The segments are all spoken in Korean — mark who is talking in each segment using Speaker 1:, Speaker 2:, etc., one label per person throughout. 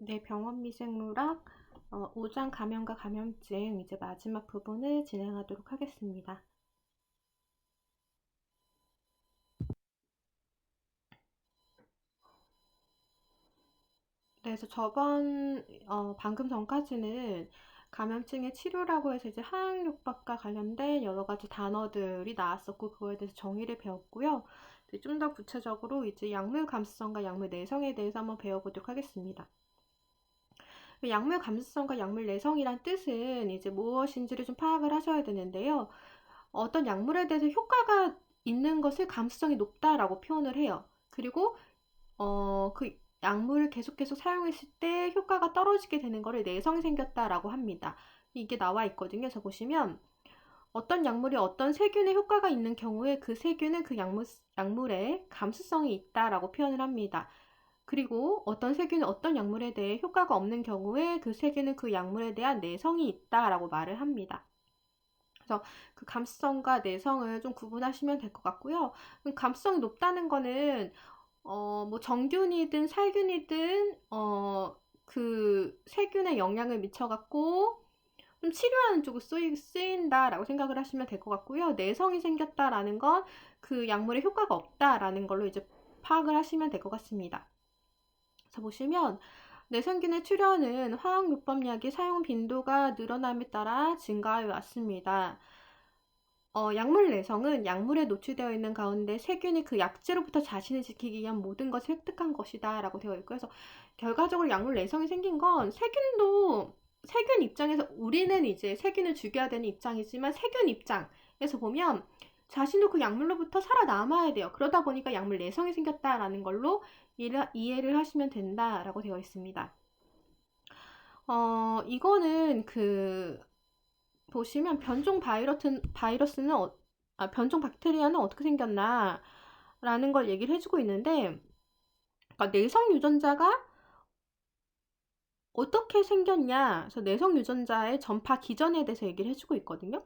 Speaker 1: 네, 병원 미생물학 5장 감염과 감염증 이제 마지막 부분을 진행하도록 하겠습니다. 네, 그래서 방금 전까지는 감염증의 치료라고 해서 이제 항역박과 관련된 여러 가지 단어들이 나왔었고 그거에 대해서 정의를 배웠고요. 좀 더 구체적으로 이제 약물 감수성과 약물 내성에 대해서 한번 배워보도록 하겠습니다. 약물 감수성과 약물 내성이란 뜻은 이제 무엇인지를 좀 파악을 하셔야 되는데요. 어떤 약물에 대해서 효과가 있는 것을 감수성이 높다라고 표현을 해요. 그리고 그 약물을 계속 사용했을 때 효과가 떨어지게 되는 것을 내성이 생겼다라고 합니다. 이게 나와 있거든요. 그래서 보시면 어떤 약물이 어떤 세균에 효과가 있는 경우에 그 세균은 그 약물에 감수성이 있다라고 표현을 합니다. 그리고 어떤 세균은 어떤 약물에 대해 효과가 없는 경우에 그 세균은 그 약물에 대한 내성이 있다라고 말을 합니다. 그래서 그 감수성과 내성을 좀 구분하시면 될 것 같고요. 감수성이 높다는 거는 뭐 정균이든 살균이든 그 세균에 영향을 미쳐갖고 좀 치료하는 쪽으로 쓰인다라고 생각을 하시면 될 것 같고요. 내성이 생겼다라는 건 그 약물에 효과가 없다라는 걸로 이제 파악을 하시면 될 것 같습니다. 그래서 보시면 내성균의 출현은 화학요법약의 사용 빈도가 늘어남에 따라 증가해 왔습니다. 약물 내성은 약물에 노출되어 있는 가운데 세균이 그 약재로부터 자신을 지키기 위한 모든 것을 획득한 것이다 라고 되어 있고, 그래서 결과적으로 약물 내성이 생긴 건 세균 입장에서 우리는 이제 세균을 죽여야 되는 입장이지만 세균 입장에서 보면 자신도 그 약물로부터 살아남아야 돼요. 그러다 보니까 약물 내성이 생겼다라는 걸로 이해를 하시면 된다라고 되어 있습니다. 이거는 보시면 변종 박테리아는 어떻게 생겼나 라는 걸 얘기를 해주고 있는데, 그러니까 내성 유전자가 어떻게 생겼냐, 그래서 내성 유전자의 전파 기전에 대해서 얘기를 해주고 있거든요.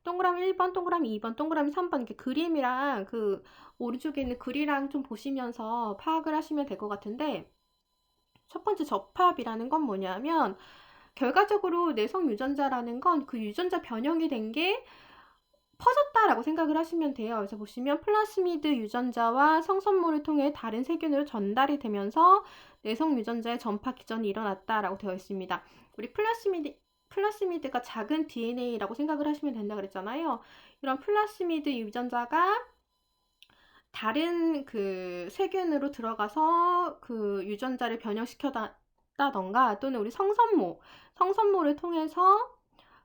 Speaker 1: 동그라미 1번, 동그라미 2번, 동그라미 3번 이렇게 그림이랑 그 오른쪽에 있는 글이랑 좀 보시면서 파악을 하시면 될 것 같은데, 첫 번째 접합이라는 건 뭐냐면 결과적으로 내성 유전자라는 건 그 유전자 변형이 된 게 퍼졌다라고 생각을 하시면 돼요. 그래서 보시면 플라스미드 유전자와 성선모를 통해 다른 세균으로 전달이 되면서 내성 유전자의 전파 기전이 일어났다라고 되어 있습니다. 우리 플라스미드가 작은 DNA라고 생각을 하시면 된다 그랬잖아요. 이런 플라스미드 유전자가 다른 그 세균으로 들어가서 그 유전자를 변형시켰다던가 또는 우리 성선모를 통해서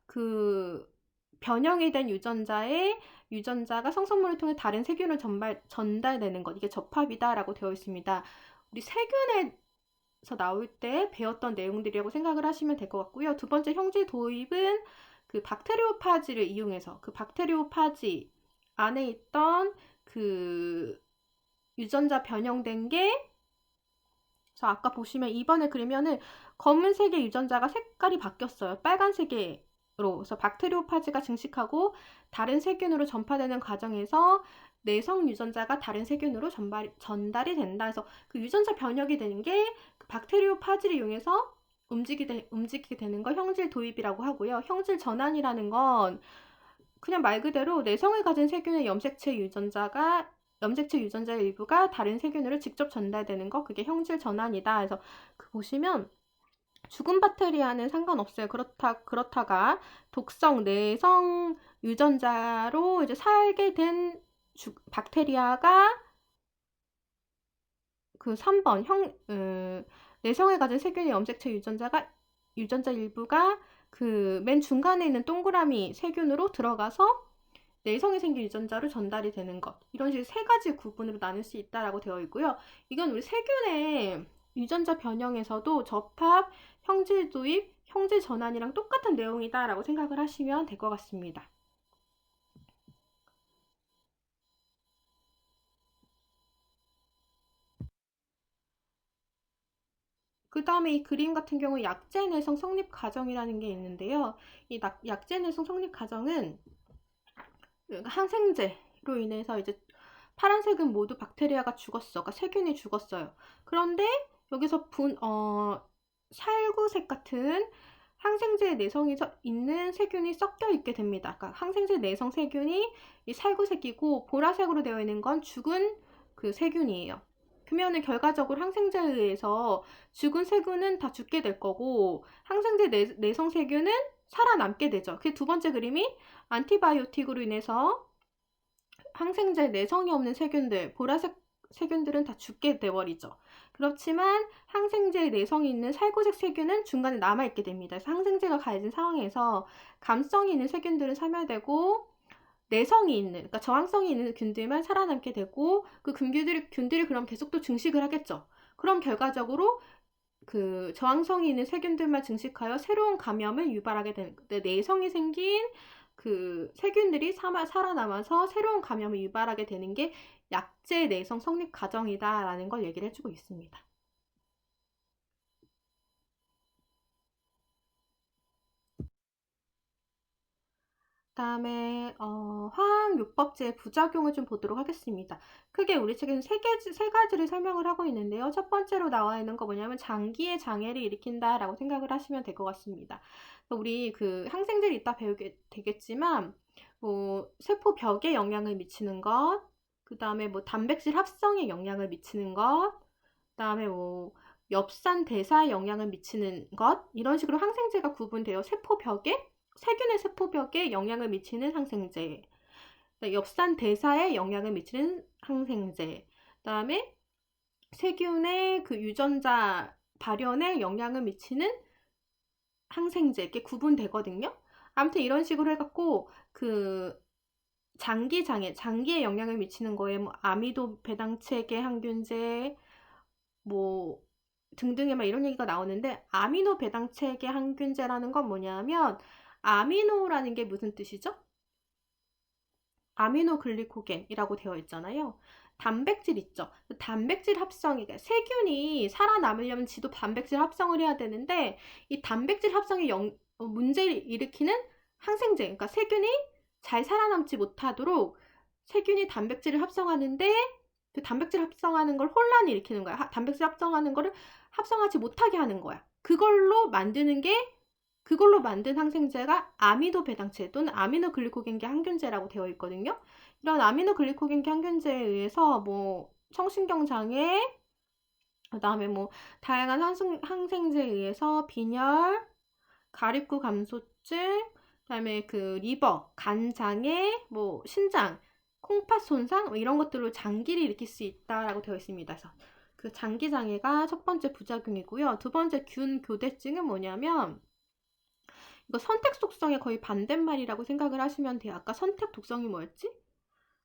Speaker 1: 그 변형이 된 유전자가 성선물을 통해 다른 세균으로 전달되는 것, 이게 접합이다라고 되어 있습니다. 우리 세균에서 나올 때 배웠던 내용들이라고 생각을 하시면 될 것 같고요. 두 번째 형질 도입은 그 박테리오파지를 이용해서 그 박테리오파지 안에 있던 그 유전자 변형된 게, 그래서 아까 보시면 2번에 그리면은 검은색의 유전자가 색깔이 바뀌었어요. 빨간색으로. 그래서 박테리오파지가 증식하고 다른 세균으로 전파되는 과정에서 내성 유전자가 다른 세균으로 전달이 된다. 그래서 그 유전자 변형이 되는 게 그 박테리오파지를 이용해서 움직이게 되는 거 형질 도입이라고 하고요. 형질 전환이라는 건 그냥 말 그대로 내성을 가진 세균의 염색체 유전자의 일부가 다른 세균으로 직접 전달되는 거, 그게 형질 전환이다. 그래서 보시면 죽은 박테리아는 상관없어요. 그렇다가 독성 내성 유전자로 이제 살게 된 박테리아가 그 3번 내성을 가진 세균의 염색체 유전자 일부가 그 맨 중간에 있는 동그라미 세균으로 들어가서 내성이 생긴 유전자로 전달이 되는 것, 이런 식으로 세 가지 구분으로 나눌 수 있다라고 되어 있고요. 이건 우리 세균의 유전자 변형에서도 접합, 형질 도입, 형질 전환이랑 똑같은 내용이다라고 생각을 하시면 될 것 같습니다. 그 다음에 이 그림 같은 경우 약제 내성 성립 과정이라는 게 있는데요. 이 약제 내성 성립 과정은 항생제로 인해서 이제 파란색은 모두 박테리아가 죽었어. 그러니까 세균이 죽었어요. 그런데 여기서 살구색 같은 항생제의 내성이 있는 세균이 섞여 있게 됩니다. 그러니까 항생제 내성 세균이 이 살구색이고 보라색으로 되어 있는 건 죽은 그 세균이에요. 그러면은 결과적으로 항생제에 의해서 죽은 세균은 다 죽게 될 거고 항생제 내성 세균은 살아남게 되죠. 그 두 번째 그림이 안티바이오틱으로 인해서 항생제 내성이 없는 세균들, 보라색 세균들은 다 죽게 돼버리죠. 그렇지만 항생제에 내성이 있는 살구색 세균은 중간에 남아있게 됩니다. 그래서 항생제가 가해진 상황에서 감성이 있는 세균들은 사멸되고 내성이 있는, 그러니까 저항성이 있는 균들만 살아남게 되고 그 균들이 그럼 계속 또 증식을 하겠죠. 그럼 결과적으로 그 저항성이 있는 세균들만 증식하여 새로운 감염을 유발하게 되는 거예요. 내성이 생긴 그 세균들이 살아남아서 새로운 감염을 유발하게 되는 게 약제 내성 성립 과정이다라는 걸 얘기를 해주고 있습니다. 그다음에 화학요법제의 부작용을 좀 보도록 하겠습니다. 크게 우리 책에는 세 가지를 설명을 하고 있는데요. 첫 번째로 나와 있는 거 뭐냐면 장기의 장애를 일으킨다라고 생각을 하시면 될 것 같습니다. 우리 그 항생제를 이따 배우게 되겠지만 뭐 세포 벽에 영향을 미치는 것, 그다음에 뭐 단백질 합성에 영향을 미치는 것, 그다음에 뭐 엽산 대사에 영향을 미치는 것, 이런 식으로 항생제가 구분되어 세균의 세포벽에 영향을 미치는 항생제, 엽산 대사에 영향을 미치는 항생제, 그다음에 세균의 그 유전자 발현에 영향을 미치는 항생제, 이렇게 구분되거든요. 아무튼 이런 식으로 해갖고 그 장기에 영향을 미치는 거에 뭐 아미도 배당체계 항균제 뭐 등등의 막 이런 얘기가 나오는데, 아미노 배당체계 항균제라는 건 뭐냐면 아미노라는 게 무슨 뜻이죠? 아미노글리코겐이라고 되어 있잖아요. 단백질 있죠. 단백질 합성이, 세균이 살아남으려면 지도 단백질 합성을 해야 되는데 이 단백질 합성에 문제를 일으키는 항생제, 그러니까 세균이 잘 살아남지 못하도록 세균이 단백질을 합성하는데 그 단백질 합성하는 걸 혼란을 일으키는 거야. 단백질 합성하는 거를 합성하지 못하게 하는 거야. 그걸로 만든 항생제가 아미노 배당체 또는 아미노글리코겐계 항균제라고 되어 있거든요. 이런 아미노글리코겐계 항균제에 의해서 뭐 청신경 장애, 그다음에 뭐 다양한 항생제에 의해서 빈혈, 가립구 감소증, 그다음에 그 리버, 간 장애, 뭐 신장, 콩팥 손상 뭐 이런 것들로 장기를 일으킬 수 있다라고 되어 있습니다. 그래서 그 장기 장애가 첫 번째 부작용이고요. 두 번째 균 교대증은 뭐냐면 이거 선택 속성의 거의 반대말이라고 생각을 하시면 돼요. 아까 선택 독성이 뭐였지?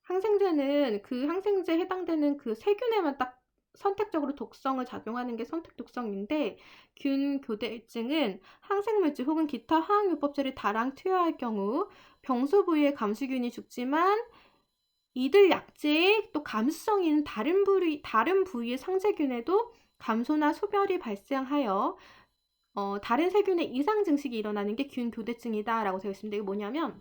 Speaker 1: 항생제는 그 항생제에 해당되는 그 세균에만 딱 선택적으로 독성을 작용하는 게 선택 독성인데, 균 교대증은 항생물질 혹은 기타 화학요법제를 다량 투여할 경우 병소 부위의 감수균이 죽지만 이들 약제에 또 감수성이 있는 다른 부위의 상세균에도 감소나 소멸이 발생하여 다른 세균의 이상 증식이 일어나는 게 균 교대증이다 라고 되어 있습니다. 이게 뭐냐면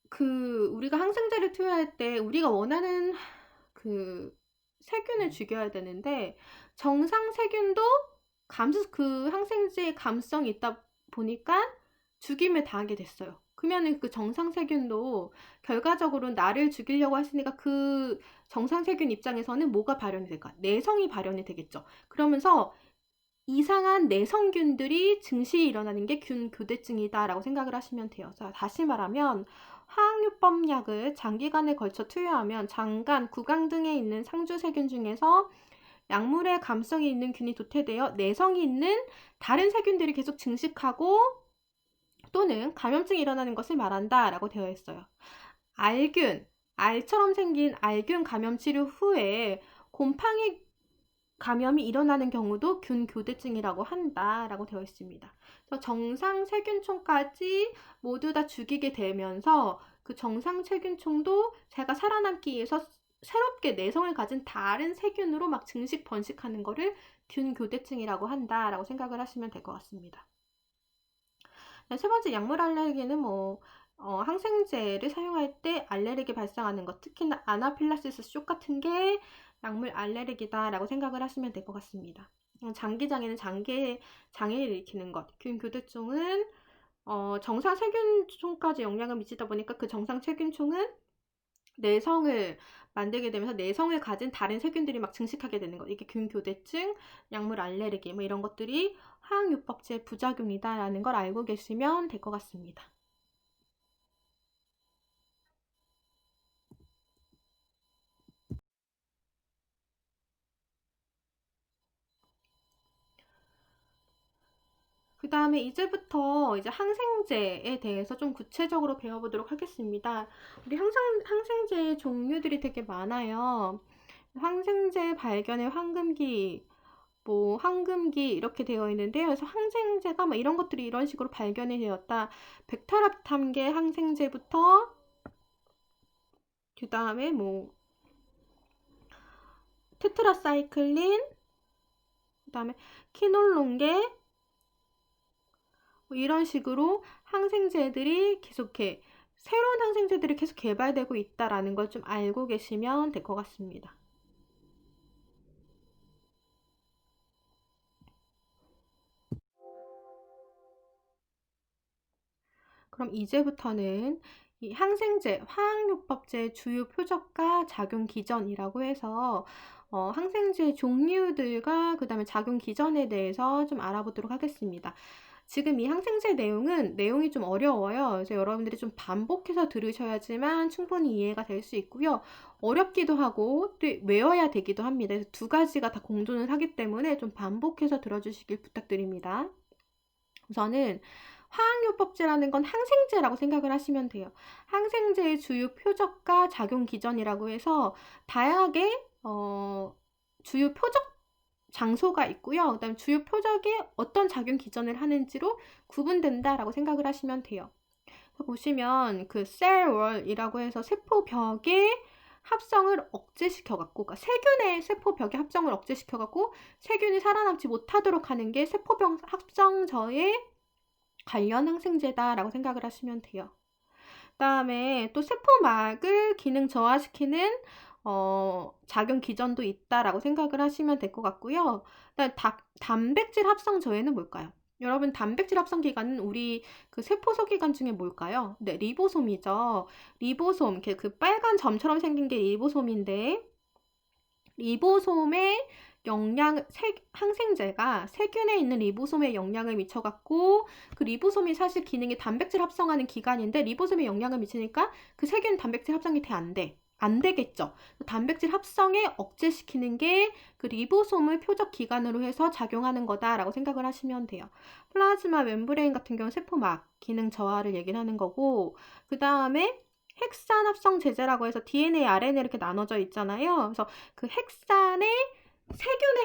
Speaker 1: 그 우리가 항생제를 투여할 때 우리가 원하는 그 세균을 죽여야 되는데 정상 세균도 그 항생제의 감성이 있다 보니까 죽임을 당하게 됐어요. 그러면은 그 정상 세균도 결과적으로 나를 죽이려고 하시니까 그 정상 세균 입장에서는 뭐가 발현이 될까? 내성이 발현이 되겠죠. 그러면서 이상한 내성균들이 증식이 일어나는 게 균 교대증이다 라고 생각을 하시면 돼요. 자, 다시 말하면 화학요법약을 장기간에 걸쳐 투여하면 장간, 구강 등에 있는 상주세균 중에서 약물에 감성이 있는 균이 도태되어 내성이 있는 다른 세균들이 계속 증식하고 또는 감염증이 일어나는 것을 말한다 라고 되어 있어요. 알처럼 생긴 알균 감염 치료 후에 곰팡이 감염이 일어나는 경우도 균 교대증이라고 한다라고 되어 있습니다. 그래서 정상 세균총까지 모두 다 죽이게 되면서 그 정상 세균총도 제가 살아남기 위해서 새롭게 내성을 가진 다른 세균으로 막 증식 번식하는 거를 균 교대증이라고 한다라고 생각을 하시면 될 것 같습니다. 세 번째 약물 알레르기는 뭐 항생제를 사용할 때 알레르기 발생하는 것, 특히나 아나필락시스 쇼 같은 게 약물 알레르기다라고 생각을 하시면 될 것 같습니다. 장기장애는 장애를 일으키는 것. 균교대증은 정상 세균총까지 영향을 미치다 보니까 그 정상 세균총은 내성을 만들게 되면서 내성을 가진 다른 세균들이 막 증식하게 되는 것. 이게 균교대증, 약물 알레르기 뭐 이런 것들이 화학요법제의 부작용이다라는 걸 알고 계시면 될 것 같습니다. 그 다음에 이제부터 이제 항생제에 대해서 좀 구체적으로 배워보도록 하겠습니다. 우리 항생제의 종류들이 되게 많아요. 항생제 발견의 황금기, 뭐 황금기 이렇게 되어 있는데요. 그래서 항생제가 뭐 이런 것들이 이런 식으로 발견이 되었다. 백타랍탐계 항생제부터 그 다음에 뭐 테트라사이클린, 그 다음에 키놀론계 뭐 이런 식으로 항생제들이 계속해 새로운 항생제들이 계속 개발되고 있다라는 걸 좀 알고 계시면 될 것 같습니다. 그럼 이제부터는 이 항생제, 화학요법제의 주요 표적과 작용 기전이라고 해서 항생제의 종류들과 그 다음에 작용 기전에 대해서 좀 알아보도록 하겠습니다. 지금 이 항생제 내용이 좀 어려워요. 그래서 여러분들이 좀 반복해서 들으셔야지만 충분히 이해가 될 수 있고요. 어렵기도 하고 또 외워야 되기도 합니다. 그래서 두 가지가 다 공존을 하기 때문에 좀 반복해서 들어주시길 부탁드립니다. 우선은 화학요법제라는 건 항생제라고 생각을 하시면 돼요. 항생제의 주요 표적과 작용 기전이라고 해서 다양하게 주요 표적 장소가 있고요. 그다음 주요 표적이 어떤 작용 기전을 하는지로 구분된다라고 생각을 하시면 돼요. 보시면 그 셀월이라고 해서 세포벽의 합성을 억제시켜갖고, 그러니까 세균의 세포벽의 합성을 억제시켜갖고 세균이 살아남지 못하도록 하는 게 세포벽 합성저의 관련 항생제다라고 생각을 하시면 돼요. 그 다음에 또 세포막을 기능 저하시키는 작용 기전도 있다라고 생각을 하시면 될 것 같고요. 그다음에 단백질 합성 저해는 뭘까요? 여러분 단백질 합성 기관은 우리 그 세포소 기관 중에 뭘까요? 네, 리보솜이죠. 리보솜, 그 빨간 점처럼 생긴 게 리보솜인데 리보솜의 항생제가 세균에 있는 리보솜에 영향을 미쳐갖고 그 리보솜이 사실 기능이 단백질 합성하는 기관인데 리보솜에 영향을 미치니까 그 세균 단백질 합성이 안 되겠죠. 단백질 합성에 억제시키는 게 그 리보솜을 표적 기관으로 해서 작용하는 거다라고 생각을 하시면 돼요. 플라즈마 멤브레인 같은 경우는 세포막 기능 저하를 얘기를 하는 거고, 그 다음에 핵산 합성 제제라고 해서 DNA, RNA 이렇게 나눠져 있잖아요. 그래서 그 세균의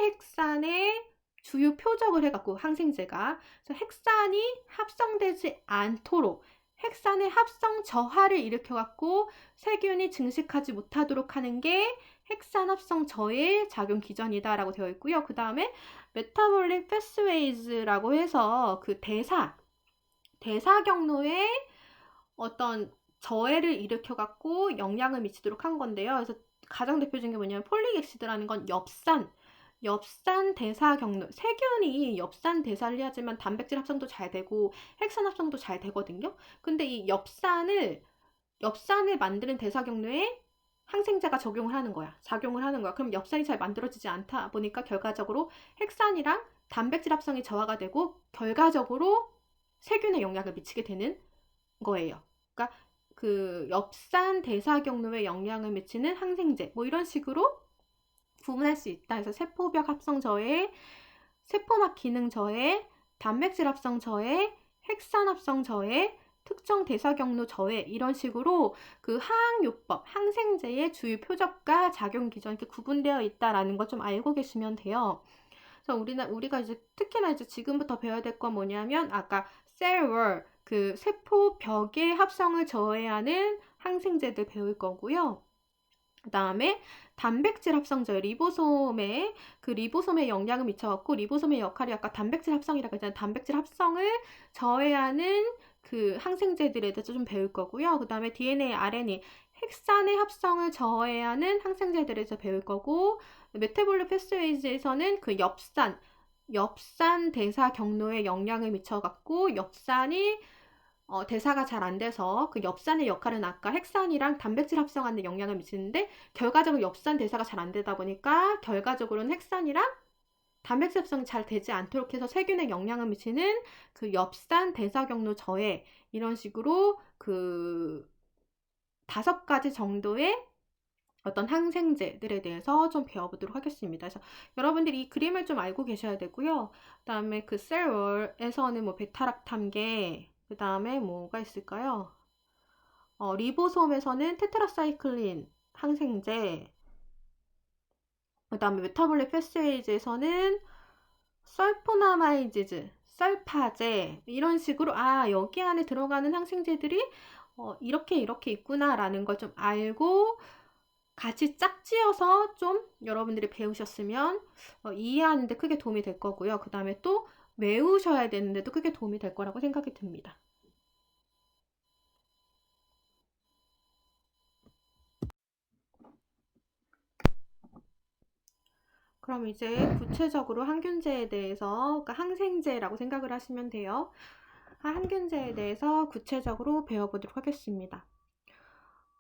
Speaker 1: 핵산의 주요 표적을 해갖고 항생제가, 그래서 핵산이 합성되지 않도록 핵산의 합성 저하를 일으켜갖고 세균이 증식하지 못하도록 하는 게 핵산 합성 저의 작용 기전이다라고 되어 있고요. 그 다음에 메타볼릭 패스웨이즈라고 해서 그 대사 경로에 어떤 저해를 일으켜갖고 영향을 미치도록 한 건데요. 그래서 가장 대표적인 게 뭐냐면 폴릭액시드라는 건 엽산 대사 경로, 세균이 엽산 대사를 해야지만 단백질 합성도 잘 되고 핵산 합성도 잘 되거든요. 근데 이 엽산을 만드는 대사 경로에 항생제가 작용을 하는 거야. 그럼 엽산이 잘 만들어지지 않다 보니까 결과적으로 핵산이랑 단백질 합성이 저하가 되고 결과적으로 세균에 영향을 미치게 되는 거예요. 그러니까 그 엽산 대사 경로에 영향을 미치는 항생제 뭐 이런 식으로 구분할 수 있다. 그래서 세포벽 합성 저해, 세포막 기능 저해, 단백질 합성 저해, 핵산 합성 저해, 특정 대사 경로 저해 이런 식으로 그 화학요법, 항생제의 주요 표적과 작용 기전 이렇게 구분되어 있다라는 걸 좀 알고 계시면 돼요. 그래서 우리가 이제 특히나 이제 지금부터 배워야 될 건 뭐냐면 아까 셀월 그 세포벽의 합성을 저해하는 항생제들 배울 거고요. 그 다음에 단백질 합성제 리보솜에 영향을 미쳐갖고 리보솜의 역할이 아까 단백질 합성이라고 했잖아요. 단백질 합성을 저해하는 그 항생제들에 대해서 좀 배울 거고요. 그 다음에 DNA, RNA 핵산의 합성을 저해하는 항생제들에 대해서 배울 거고, 메타볼릭 패스웨이즈에서는 그 엽산 엽산 대사 경로에 영향을 미쳐갖고 엽산이 대사가 잘 안 돼서 그 엽산의 역할은 아까 핵산이랑 단백질 합성하는 데 영향을 미치는데 결과적으로 엽산 대사가 잘 안 되다 보니까 결과적으로는 핵산이랑 단백질 합성이 잘 되지 않도록 해서 세균에 영향을 미치는 그 엽산 대사 경로 저해, 이런 식으로 그 5가지 정도의 어떤 항생제들에 대해서 좀 배워보도록 하겠습니다. 그래서 여러분들이 이 그림을 좀 알고 계셔야 되고요. 그 다음에 그 셀월에서는 뭐 베타락탐계, 그 다음에 뭐가 있을까요? 리보솜에서는 테트라사이클린 항생제, 그 다음에 메타볼릭 패스웨이즈에서는 설포나마이지즈, 썰파제, 이런 식으로 여기 안에 들어가는 항생제들이 이렇게 있구나 라는 걸 좀 알고 같이 짝지어서 좀 여러분들이 배우셨으면 이해하는 데 크게 도움이 될 거고요. 그 다음에 또 외우셔야 되는데도 크게 도움이 될 거라고 생각이 듭니다. 그럼 이제 구체적으로 항균제에 대해서, 그러니까 항생제라고 생각을 하시면 돼요. 항균제에 대해서 구체적으로 배워보도록 하겠습니다.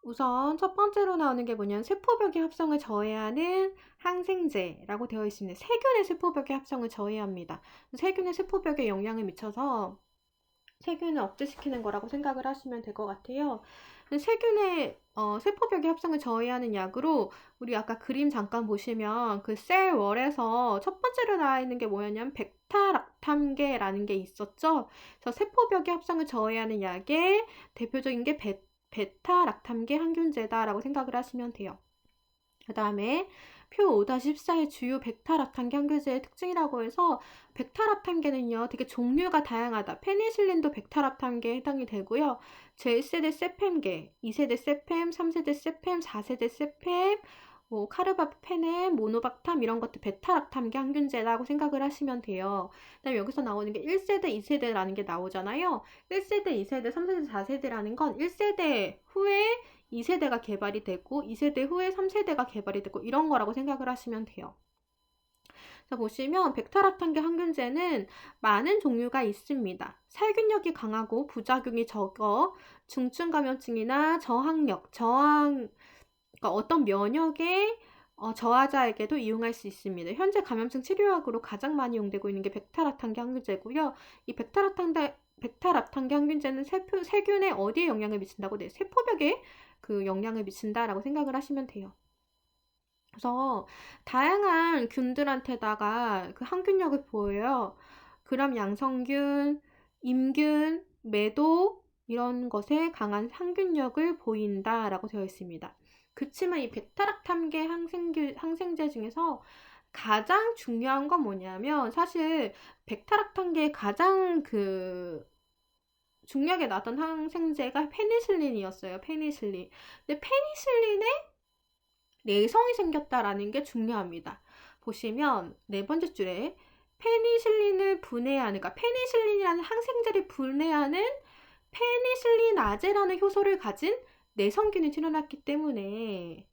Speaker 1: 우선 첫 번째로 나오는 게 뭐냐면 세포벽의 합성을 저해하는 항생제라고 되어 있습니다. 세균의 세포벽의 합성을 저해합니다. 세균의 세포벽에 영향을 미쳐서 세균을 억제시키는 거라고 생각을 하시면 될 것 같아요. 세균의 세포벽의 합성을 저해하는 약으로 우리 아까 그림 잠깐 보시면 그 셀월에서 첫 번째로 나와 있는 게 뭐였냐면 베타락탐계라는 게 있었죠. 그래서 세포벽의 합성을 저해하는 약의 대표적인 게 베타락탐계 항균제다라고 생각을 하시면 돼요. 그 다음에 표 5-14의 주요 베타락탐계 항균제의 특징이라고 해서 베타락탐계는요 되게 종류가 다양하다. 페니실린도 베타락탐계에 해당이 되고요. 제1세대 세팸계, 2세대 세팸, 3세대 세팸, 4세대 세팸, 뭐 카르바페넴, 모노박탐 이런 것도 베타락탐계 항균제라고 생각을 하시면 돼요. 그다음에 여기서 나오는 게 1세대, 2세대라는 게 나오잖아요. 1세대, 2세대, 3세대, 4세대라는 건 1세대 후에 2세대가 개발이 되고 2세대 후에 3세대가 개발이 되고 이런 거라고 생각을 하시면 돼요. 자, 보시면 베타락탐계 항균제는 많은 종류가 있습니다. 살균력이 강하고 부작용이 적어 중증 감염증이나 저항력, 그러니까 어떤 면역의 저하자에게도 이용할 수 있습니다. 현재 감염증 치료약으로 가장 많이 이용되고 있는 게 베타락탐계 항균제고요. 이 베타락탐계 항균제는 세균에 어디에 영향을 미친다고? 네, 세포벽에 그 영향을 미친다라고 생각을 하시면 돼요. 그래서 다양한 균들한테다가 그 항균력을 보여요. 그람 양성균, 임균, 매도 이런 것에 강한 항균력을 보인다라고 되어 있습니다. 그치만 이 베타락탐계 항생제 중에서 가장 중요한 건 뭐냐면 사실 베타락탐계의 가장 그 중요하게 나왔던 항생제가 페니실린이었어요. 페니실린. 근데 페니실린에 내성이 생겼다라는 게 중요합니다. 보시면 네 번째 줄에 페니실린을 분해하는, 그러니까 페니실린이라는 항생제를 분해하는 페니실리나제라는 효소를 가진 내성균이 출현했기 때문에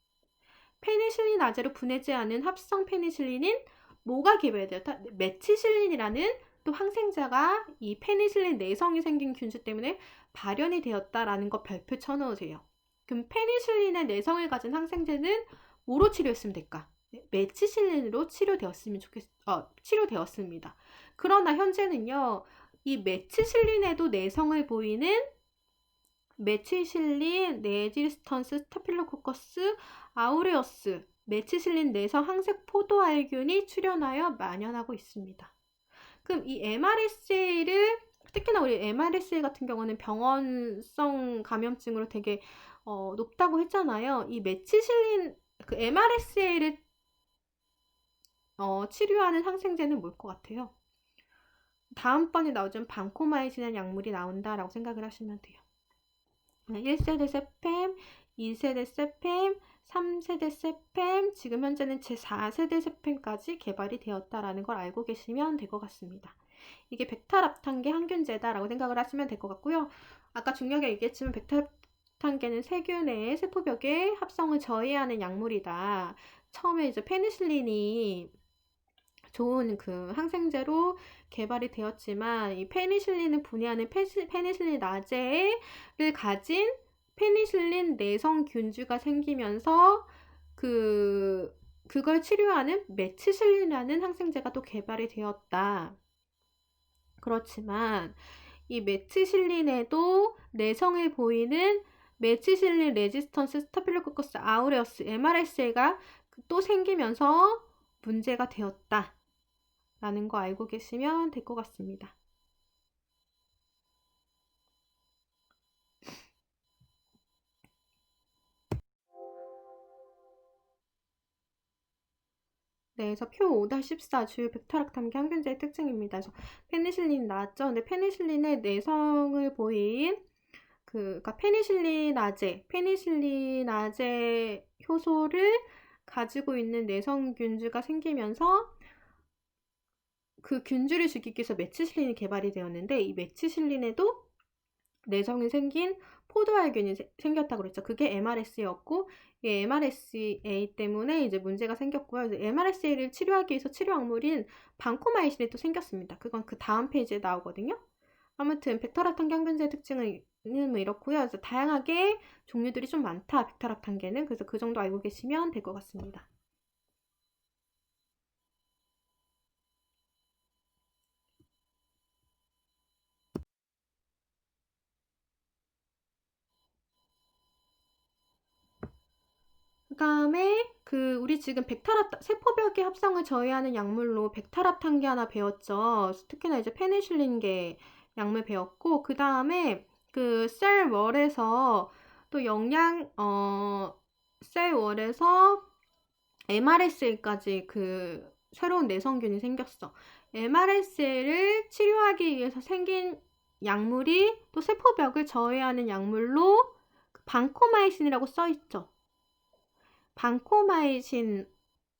Speaker 1: 페니실리나제로 분해지 않은 합성 페니실린인 뭐가 개발되었다? 메치실린이라는 또 항생제가 이 페니실린 내성이 생긴 균수 때문에 발현이 되었다라는 거 별표 쳐놓으세요. 그럼 페니실린의 내성을 가진 항생제는 뭐로 치료했으면 될까? 메치실린으로 치료되었습니다. 그러나 현재는요, 이 메치실린에도 내성을 보이는 메치실린, 레지스턴스, 스타필로코커스, 아우레우스, 메치실린 내성 항색 포도알균이 출현하여 만연하고 있습니다. 그럼 이 MRSA를 특히나 우리 MRSA 같은 경우는 병원성 감염증으로 되게 높다고 했잖아요. 이 메치실린 그 MRSA를 치료하는 항생제는 뭘 것 같아요? 다음번에 나오는 반코마이신이라는 약물이 나온다라고 생각을 하시면 돼요. 1세대 세팸, 2세대 세팸, 3세대 세팸, 지금 현재는 제4세대 세팸까지 개발이 되었다라는 걸 알고 계시면 될 것 같습니다. 이게 베타락탐계 항균제다라고 생각을 하시면 될 것 같고요. 아까 중요하게 얘기했지만 베타락탐계는 세균의 세포벽의 합성을 저해하는 약물이다. 처음에 이제 페니실린이 좋은 그 항생제로 개발이 되었지만 이 페니실린을 분해하는 페니실린 나제를 가진 페니실린 내성균주가 생기면서 그걸 치료하는 메치실린이라는 항생제가 또 개발이 되었다. 그렇지만 이 메치실린에도 내성을 보이는 메치실린 레지스턴스 스타필로코커스 아우레우스 MRSA가 또 생기면서 문제가 되었다 라는 거 알고 계시면 될 것 같습니다. 네, 그래서 표 5-14 주요 백타락탐기 항균제의 특징입니다. 그래서 페니실린 나왔죠? 근데 페니실린의 내성을 보인 그러니까 페니실리나제 효소를 가지고 있는 내성균주가 생기면서 그 균주를 죽이기 위해서 메치실린이 개발이 되었는데 이 메치실린에도 내성이 생긴 포도알균이 생겼다고 그랬죠. 그게 MRSA였고 이 MRSA 때문에 이제 문제가 생겼고요. MRSA를 치료하기 위해서 치료 약물인 방코마이신이 또 생겼습니다. 그건 그 다음 페이지에 나오거든요. 아무튼 백타락탄계 항균제의 특징은 뭐 이렇고요. 그래서 다양하게 종류들이 좀 많다. 백타락탄계는. 그래서 그 정도 알고 계시면 될 것 같습니다. 그 다음에 우리 지금 세포벽의 합성을 저해하는 약물로 백타락탄계 하나 배웠죠. 특히나 이제 페니실린계 약물 배웠고 그 다음에 셀월에서 또 셀월에서 MRSA까지 새로운 내성균이 생겼어. MRSA를 치료하기 위해서 생긴 약물이 또 세포벽을 저해하는 약물로 방코마이신이라고 써있죠. 방코마이신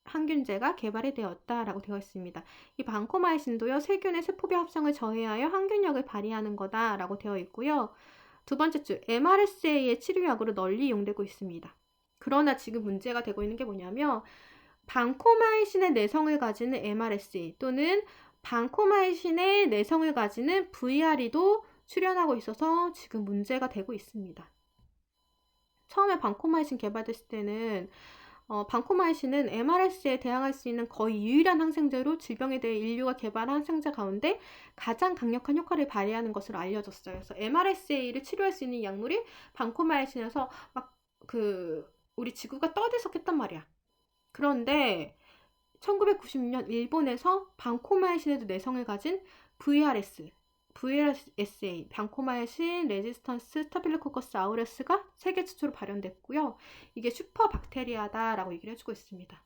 Speaker 1: 항균제가 개발이 되었다라고 되어 있습니다. 이 방코마이신도요, 세균의 세포벽 합성을 저해하여 항균력을 발휘하는 거다라고 되어 있고요. 두 번째 줄, MRSA의 치료약으로 널리 이용되고 있습니다. 그러나 지금 문제가 되고 있는 게 뭐냐면 방코마이신의 내성을 가지는 MRSA 또는 방코마이신의 내성을 가지는 VRE도 출현하고 있어서 지금 문제가 되고 있습니다. 처음에 방코마이신 개발됐을 때는 방코마이신은 MRSA에 대항할 수 있는 거의 유일한 항생제로 질병에 대해 인류가 개발한 항생제 가운데 가장 강력한 효과를 발휘하는 것으로 알려졌어요. 그래서 MRSA를 치료할 수 있는 약물이 방코마이신에서 우리 지구가 떠들썩했단 말이야. 그런데 1996년 일본에서 방코마이신에도 내성을 가진 VRSA, 방코마이신 레지스턴스 스타필로코커스 아우레스가 세계 최초로 발현됐고요. 이게 슈퍼박테리아다라고 얘기를 해주고 있습니다.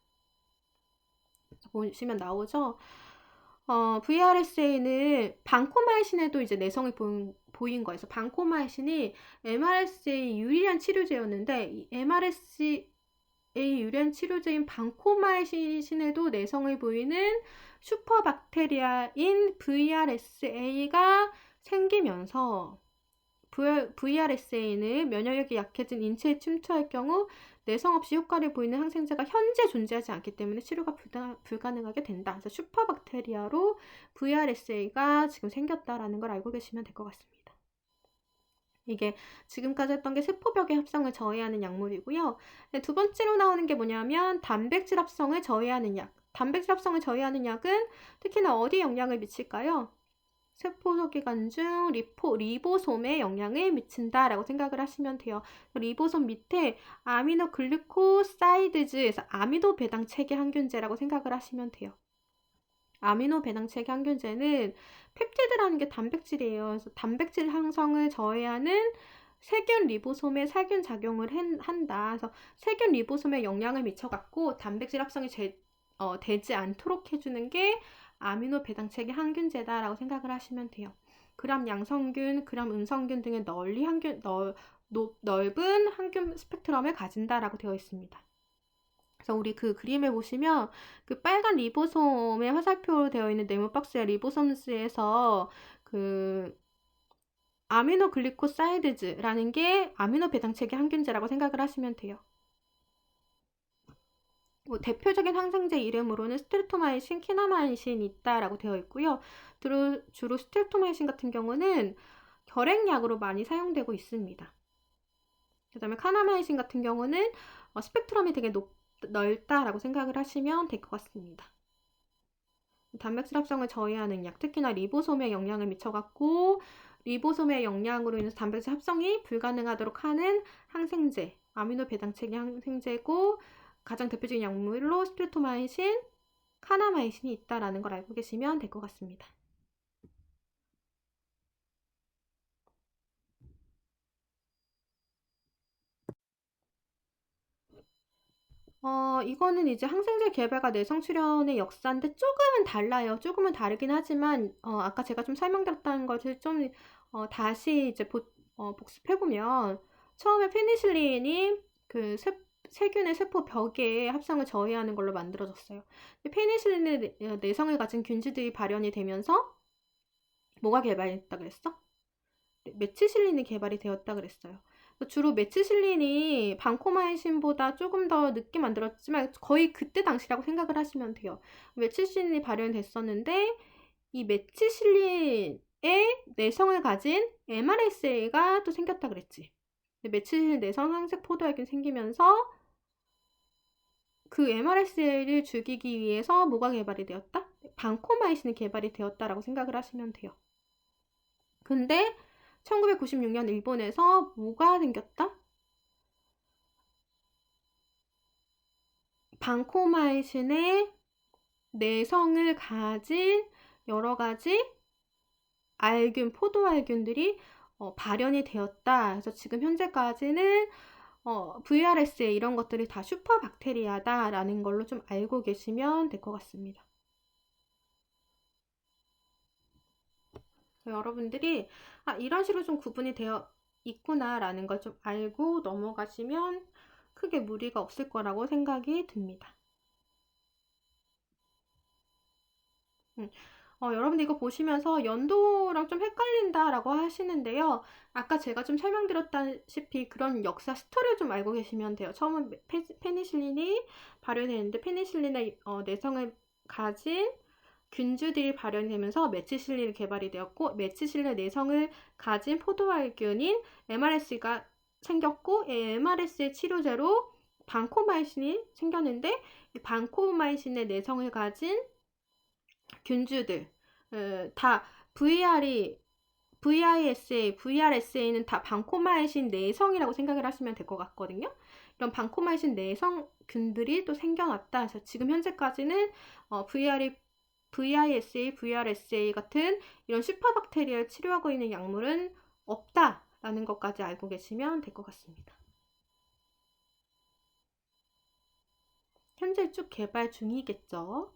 Speaker 1: 보시면 나오죠. VRSA는 방코마이신에도 이제 내성을 보인 거예요. 방코마이신이 MRSA 유리한 치료제였는데 이 MRSA 유리한 치료제인 방코마이신에도 내성을 보이는 슈퍼박테리아인 VRSA가 생기면서 VRSA는 면역력이 약해진 인체에 침투할 경우 내성 없이 효과를 보이는 항생제가 현재 존재하지 않기 때문에 치료가 불가능하게 된다. 그래서 슈퍼박테리아로 VRSA가 지금 생겼다라는 걸 알고 계시면 될 것 같습니다. 이게 지금까지 했던 게 세포벽의 합성을 저해하는 약물이고요. 두 번째로 나오는 게 뭐냐면 단백질 합성을 저해하는 약. 단백질 합성을 저해하는 약은 특히나 어디에 영향을 미칠까요? 세포 소기관 중 리보솜에 영향을 미친다라고 생각을 하시면 돼요. 리보솜 밑에 아미노글루코사이드즈에서 아미노 배당 체계 항균제라고 생각을 하시면 돼요. 아미노 배당 체계 항균제는 펩티드라는 게 단백질이에요. 그래서 단백질 형성을 저해하는 세균 리보솜에 살균 작용을 한다. 그래서 세균 리보솜에 영향을 미쳐갖고 단백질 합성이 되지 않도록 해주는 게 아미노 배당 체계 항균제다라고 생각을 하시면 돼요. 그람 양성균, 그람 음성균 등의 넓은 항균 스펙트럼을 가진다라고 되어 있습니다. 그래서 우리 그림을 보시면 빨간 리보솜에 화살표로 되어 있는 네모 박스의 리보솜스에서 아미노글리코사이드즈라는 게 아미노 배당 체계 항균제라고 생각을 하시면 돼요. 뭐 대표적인 항생제 이름으로는 스트ep토마이신, 키나마이신이 있다라고 되어 있고요. 주로 스트ep토마이신 같은 경우는 결핵약으로 많이 사용되고 있습니다. 그 다음에 카나마이신 같은 경우는 스펙트럼이 되게 넓다라고 생각을 하시면 될 것 같습니다. 단백질 합성을 저해하는 약, 특히나 리보솜에 영향을 미쳐갖고 리보솜의 영향으로 인해서 단백질 합성이 불가능하도록 하는 항생제, 아미노 배당체계 항생제고 가장 대표적인 약물로 스트ep토마이신, 카나마이신이 있다라는 걸 알고 계시면 될 것 같습니다. 이거는 이제 항생제 개발과 내성 출현의 역사인데 조금은 달라요. 조금은 다르긴 하지만 아까 제가 좀 설명드렸다는 것을 좀 다시 이제 복습해보면 처음에 페니실린이 그 세균의 세포 벽에 합성을 저해하는 걸로 만들어졌어요. 페니실린의 내성을 가진 균주들이 발현이 되면서 뭐가 개발됐다 그랬어? 메치실린이 개발이 되었다 그랬어요. 주로 메치실린이 방코마이신보다 조금 더 늦게 만들었지만 거의 그때 당시라고 생각을 하시면 돼요. 메치실린이 발현됐었는데 이 메치실린의 내성을 가진 MRSA가 또 생겼다 그랬지. 메치실린 내성 항색 포도약이 생기면서 그 MRSA를 죽이기 위해서 뭐가 개발이 되었다? 방코마이신이 개발이 되었다라고 생각을 하시면 돼요. 근데 1996년 일본에서 뭐가 생겼다? 방코마이신의 내성을 가진 여러 가지 알균, 포도알균들이 발현이 되었다. 그래서 지금 현재까지는 VRSA 이런 것들이 다 슈퍼박테리아다라는 걸로 좀 알고 계시면 될 것 같습니다. 여러분들이 이런 식으로 좀 구분이 되어 있구나라는 걸 좀 알고 넘어가시면 크게 무리가 없을 거라고 생각이 듭니다. 여러분들 이거 보시면서 연도랑 좀 헷갈린다라고 하시는데요. 아까 제가 좀 설명드렸다시피 그런 역사 스토리를 좀 알고 계시면 돼요. 처음은 페니실린이 발현됐는데 페니실린의 내성을 가진 균주들이 발현되면서 메치실린이 개발이 되었고 메치실린 내성을 가진 포도알균인 MRSA가 생겼고 MRSA 치료제로 방코마이신이 생겼는데 이 방코마이신의 내성을 가진 균주들 다 VRSA는 다 방코마이신 내성이라고 생각을 하시면 될 것 같거든요. 이런 방코마이신 내성균들이 또 생겨났다. 그래서 지금 현재까지는 VRSA 같은 이런 슈퍼박테리아를 치료하고 있는 약물은 없다라는 것까지 알고 계시면 될 것 같습니다. 현재 쭉 개발 중이겠죠.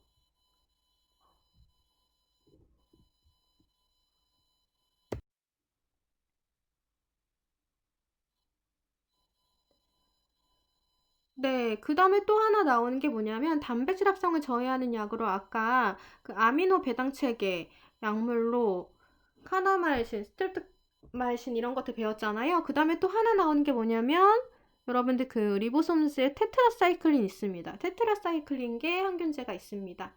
Speaker 1: 네, 그 다음에 또 하나 나오는 게 뭐냐면 단백질 합성을 저해하는 약으로 아까 그 아미노 배당체계 약물로 카나마이신, 스트ep토마이신 이런 것들 배웠잖아요. 그 다음에 또 하나 나오는 게 뭐냐면 여러분들 그 리보솜스에 테트라사이클린 있습니다. 테트라사이클린계 항균제가 있습니다.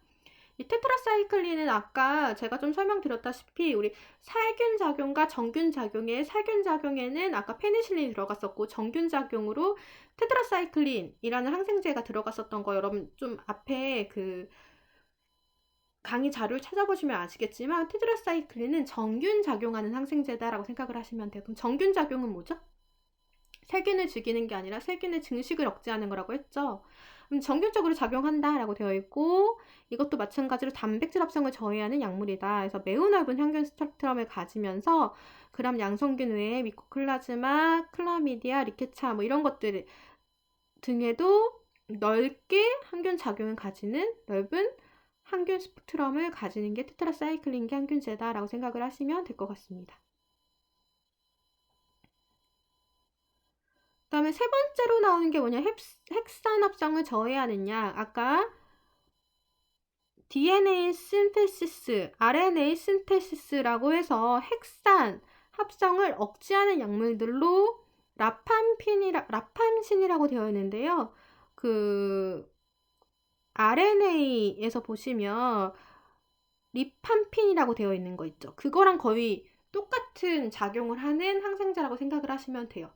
Speaker 1: 이 테트라사이클린은 아까 제가 좀 설명드렸다시피 우리 살균 작용과 정균 작용에 살균 작용에는 아까 페니실린이 들어갔었고 정균 작용으로 테트라사이클린이라는 항생제가 들어갔었던 거 여러분 좀 앞에 그 강의 자료를 찾아보시면 아시겠지만 테트라사이클린은 정균 작용하는 항생제다라고 생각을 하시면 돼요. 그럼 정균 작용은 뭐죠? 세균을 죽이는 게 아니라 세균의 증식을 억제하는 거라고 했죠. 정균적으로 작용한다라고 되어 있고 이것도 마찬가지로 단백질 합성을 저해하는 약물이다. 그래서 매우 넓은 항균 스펙트럼을 가지면서 그람 양성균 외에 미코플라즈마, 클라미디아, 리케차 뭐 이런 것들 등에도 넓게 항균 작용을 가지는 넓은 항균 스펙트럼을 가지는 게 테트라사이클린계 항균제다라고 생각을 하시면 될 것 같습니다. 그 다음에 세 번째로 나오는 게 뭐냐, 핵산 합성을 저해하는 약. 아까 DNA 신테시스, RNA 신테시스라고 해서 핵산 합성을 억제하는 약물들로 라판신이라고 되어 있는데요. 그 RNA에서 보시면 리판핀이라고 되어 있는 거 있죠. 그거랑 거의 똑같은 작용을 하는 항생제라고 생각을 하시면 돼요.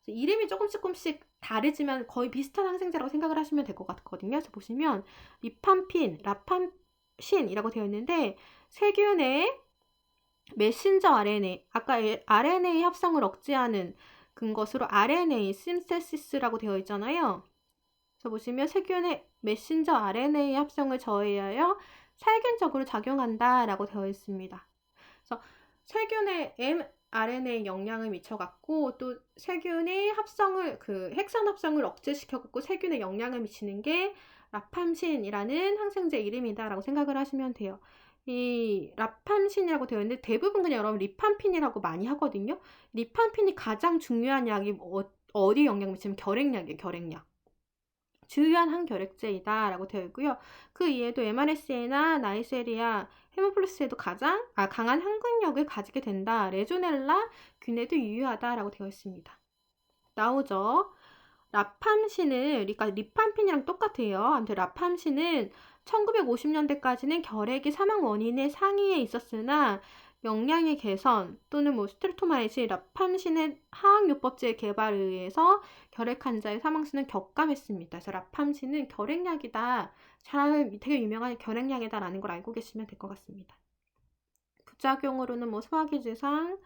Speaker 1: 이름이 조금씩 다르지만 거의 비슷한 항생제라고 생각을 하시면 될 것 같거든요. 그래서 보시면 리판핀, 라판신이라고 되어 있는데 세균의 메신저 RNA, 아까 RNA 합성을 억제하는 것으로 RNA 심세시스라고 되어 있잖아요. 그래서 보시면 세균의 메신저 RNA 합성을 저해하여 살균적으로 작용한다라고 되어 있습니다. 그래서 세균의 mRNA 영향을 미쳐갖고 또 세균의 합성을 핵산 합성을 억제시켜갖고 세균에 영향을 미치는 게 라팜신이라는 항생제 이름이다라고 생각을 하시면 돼요. 이 라팜신이라고 되어 있는데 대부분 그냥 여러분 리판핀이라고 많이 하거든요. 리판핀이 가장 중요한 약이 어디 영향을 미치면 결핵약이에요. 결핵약. 주요한 항결핵제이다 라고 되어 있고요. 그 이외에도 MRSA나 나이세리아, 헤모플러스에도 가장 강한 항균력을 가지게 된다. 레조넬라 균에도 유효하다라고 되어 있습니다. 나오죠. 라팜신은 그러니까 리판핀이랑 똑같아요. 아무튼 라팜신은 1950년대까지는 결핵이 사망 원인의 상위에 있었으나 영양의 개선 또는 스트레토마이신, 라팜신의 화학요법제 개발에 의해서 결핵 환자의 사망수는 격감했습니다. 그래서 라팜신은 결핵약이다. 되게 유명한 결핵약이다라는 걸 알고 계시면 될 것 같습니다. 부작용으로는 소화기질상,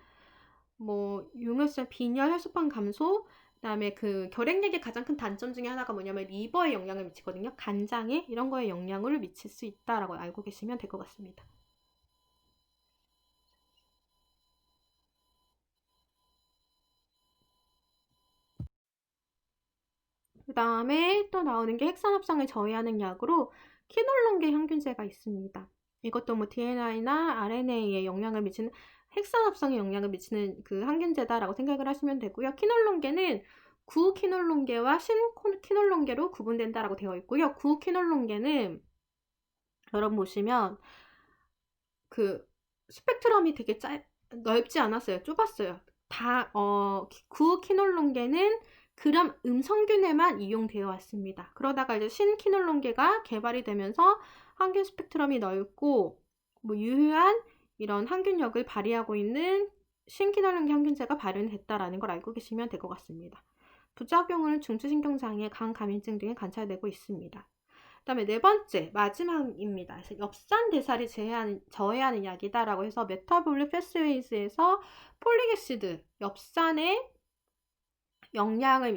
Speaker 1: 용혈성 빈혈 혈소판 감소, 그다음에 결핵약의 가장 큰 단점 중에 하나가 뭐냐면 리버에 영향을 미치거든요. 간장에 이런 거에 영향을 미칠 수 있다라고 알고 계시면 될 것 같습니다. 그 다음에 또 나오는 게 핵산 합성을 저해하는 약으로 키놀론계 항균제가 있습니다. 이것도 DNA나 RNA에 영향을 미치는 핵산 합성에 영향을 미치는 항균제다라고 생각을 하시면 되고요. 키놀론계는 구키놀론계와 신키놀론계로 구분된다라고 되어 있고요. 구키놀론계는 여러분 보시면 스펙트럼이 되게 넓지 않았어요. 좁았어요. 구키놀론계는 그람 음성균에만 이용되어 왔습니다. 그러다가 이제 신키놀론계가 개발이 되면서 항균 스펙트럼이 넓고 유효한 이런 항균력을 발휘하고 있는 신키놀론계 항균제가 발현됐다라는 걸 알고 계시면 될 것 같습니다. 부작용은 중추신경장애, 간감인증 등에 관찰되고 있습니다. 그 다음에 네 번째, 마지막입니다. 그래서 엽산 대사를 저해하는 약이다라고 해서 메타볼릭 패스웨이즈에서 폴릭에시드,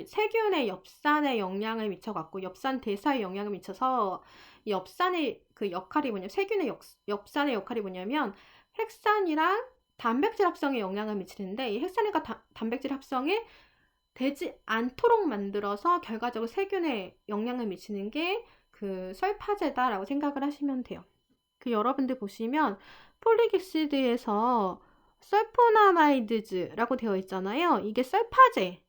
Speaker 1: 세균의 엽산에 영향을 미쳐갖고 엽산 대사에 영향을 미쳐서 엽산의 역할이 뭐냐면 세균의 엽산의 역할이 뭐냐면 핵산이랑 단백질 합성에 영향을 미치는데 이 핵산과 단백질 합성에 되지 않도록 만들어서 결과적으로 세균에 영향을 미치는 게 설파제다라고 생각을 하시면 돼요. 여러분들 보시면 폴릭에시드에서 설포나마이드즈라고 되어 있잖아요. 이게 설파제의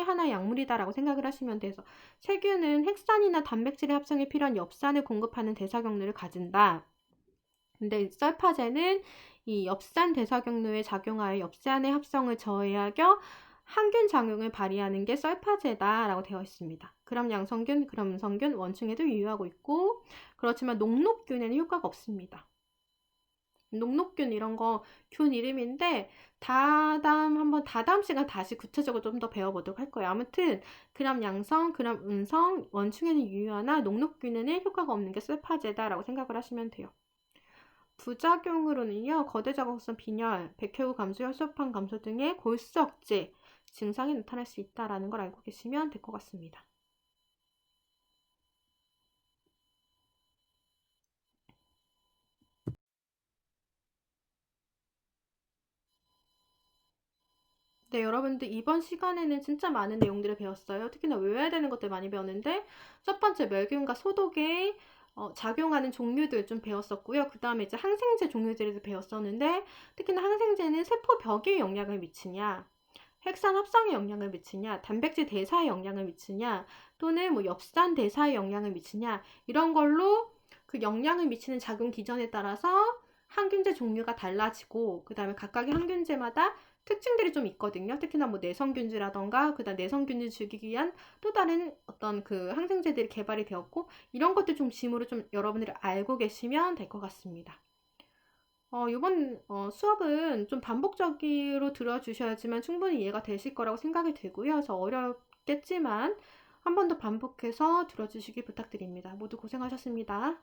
Speaker 1: 하나의 약물이다라고 생각을 하시면 돼서 세균은 핵산이나 단백질의 합성에 필요한 엽산을 공급하는 대사경로를 가진다. 근데 설파제는 이 엽산 대사경로에 작용하여 엽산의 합성을 저해하여 항균 작용을 발휘하는 게 설파제다라고 되어 있습니다. 그람 양성균, 그람 음성균, 원충에도 유효하고 있고 그렇지만 녹록균에는 효과가 없습니다. 녹록균 이런 거 균 이름인데 다다음 시간 다시 구체적으로 좀 더 배워보도록 할 거예요. 아무튼 그람 양성, 그람 음성, 원충에는 유효하나 녹록균에는 효과가 없는 게 설파제다라고 생각을 하시면 돼요. 부작용으로는요, 거대자극성 빈혈, 백혈구 감소, 혈소판 감소 등의 골수 억제 증상이 나타날 수 있다는 걸 알고 계시면 될 것 같습니다. 네, 여러분들 이번 시간에는 진짜 많은 내용들을 배웠어요. 특히나 외워야 되는 것들 많이 배웠는데 첫 번째 멸균과 소독에 작용하는 종류들 좀 배웠었고요. 그 다음에 이제 항생제 종류들을 배웠었는데 특히나 항생제는 세포벽에 영향을 미치냐, 핵산 합성에 영향을 미치냐, 단백질 대사에 영향을 미치냐, 또는 엽산 대사에 영향을 미치냐, 이런 걸로 영향을 미치는 작용 기전에 따라서 항균제 종류가 달라지고 그 다음에 각각의 항균제마다 특징들이 좀 있거든요. 특히나 뭐 내성균지라던가 그다음 내성균지 죽이기 위한 또 다른 어떤 그 항생제들이 개발이 되었고 이런 것들 좀 짐으로 좀 여러분들이 알고 계시면 될 것 같습니다. 요번 수업은 좀 반복적으로 들어주셔야지만 충분히 이해가 되실 거라고 생각이 들고요. 그래서 어렵겠지만 한 번 더 반복해서 들어주시기 부탁드립니다. 모두 고생하셨습니다.